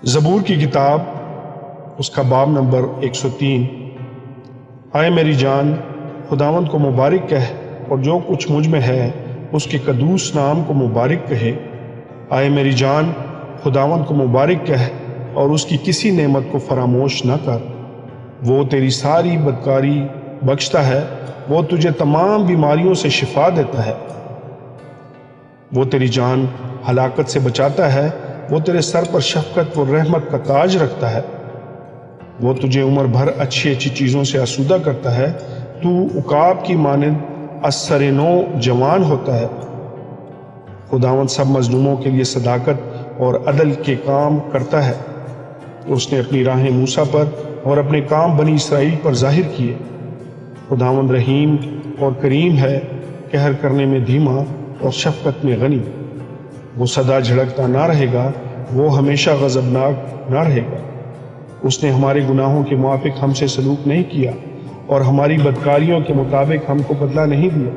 زبور کی کتاب اس کا باب نمبر 103۔ آئے میری جان خداوند کو مبارک کہہ، اور جو کچھ مجھ میں ہے اس کے قدوس نام کو مبارک کہے۔ آئے میری جان خداوند کو مبارک کہہ، اور اس کی کسی نعمت کو فراموش نہ کر۔ وہ تیری ساری بدکاری بخشتا ہے، وہ تجھے تمام بیماریوں سے شفا دیتا ہے۔ وہ تیری جان ہلاکت سے بچاتا ہے، وہ تیرے سر پر شفقت و رحمت کا تاج رکھتا ہے۔ وہ تجھے عمر بھر اچھی اچھی چیزوں سے آسودہ کرتا ہے، تو عقاب کی مانند اثر نو جوان ہوتا ہے۔ خداوند سب مظلوموں کے لیے صداقت اور عدل کے کام کرتا ہے۔ اس نے اپنی راہیں موسیٰ پر اور اپنے کام بنی اسرائیل پر ظاہر کیے۔ خداوند رحیم اور کریم ہے، قہر کرنے میں دھیما اور شفقت میں غنی۔ وہ سدا جھڑکتا نہ رہے گا، وہ ہمیشہ غضبناک نہ رہے گا۔ اس نے ہمارے گناہوں کے موافق ہم سے سلوک نہیں کیا، اور ہماری بدکاریوں کے مطابق ہم کو بدلہ نہیں دیا۔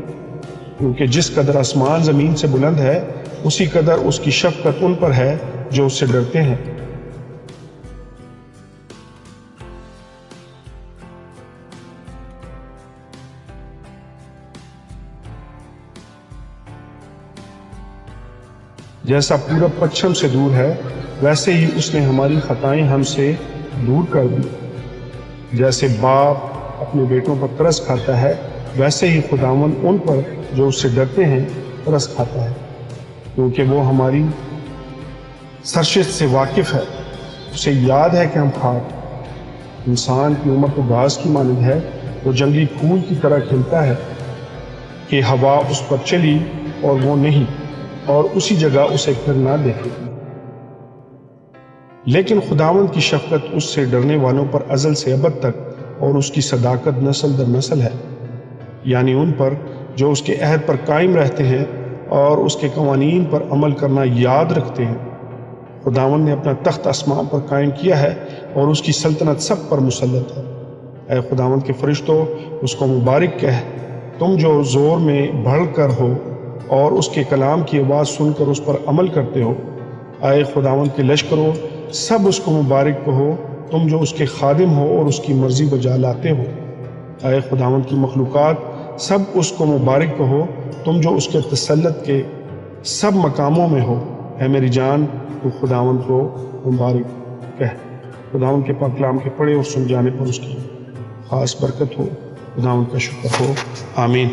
کیونکہ جس قدر آسمان زمین سے بلند ہے، اسی قدر اس کی شفقت ان پر ہے جو اس سے ڈرتے ہیں۔ جیسا پورب پچھم سے دور ہے، ویسے ہی اس نے ہماری خطائیں ہم سے دور کر دی۔ جیسے باپ اپنے بیٹوں پر ترس کھاتا ہے، ویسے ہی خداوند ان پر جو اس سے ڈرتے ہیں ترس کھاتا ہے۔ کیونکہ وہ ہماری سرشت سے واقف ہے، اسے یاد ہے کہ ہم خاک۔ انسان کی عمر تو گھاس کی مانند ہے، وہ جنگلی پھول کی طرح کھلتا ہے کہ ہوا اس پر چلی اور وہ نہیں، اور اسی جگہ اسے پھر نہ دیکھے گی۔ لیکن خداوند کی شفقت اس سے ڈرنے والوں پر ازل سے ابد تک، اور اس کی صداقت نسل در نسل ہے، یعنی ان پر جو اس کے عہد پر قائم رہتے ہیں اور اس کے قوانین پر عمل کرنا یاد رکھتے ہیں۔ خداوند نے اپنا تخت آسمان پر قائم کیا ہے، اور اس کی سلطنت سب پر مسلط ہے۔ اے خداوند کے فرشتوں، اس کو مبارک کہہ، تم جو زور میں بڑھ کر ہو اور اس کے کلام کی آواز سن کر اس پر عمل کرتے ہو۔ اے خداوند کے لشکروں، سب اس کو مبارک کہو، تم جو اس کے خادم ہو اور اس کی مرضی بجا لاتے ہو۔ اے خداوند کی مخلوقات، سب اس کو مبارک کہو، تم جو اس کے تسلط کے سب مقاموں میں ہو۔ اے میری جان، تو خداوند کو مبارک کہہ۔ خداوند کے پاک کلام کے پڑھے اور سن جانے پر اس کی خاص برکت ہو۔ خداوند کا شکر ہو، آمین۔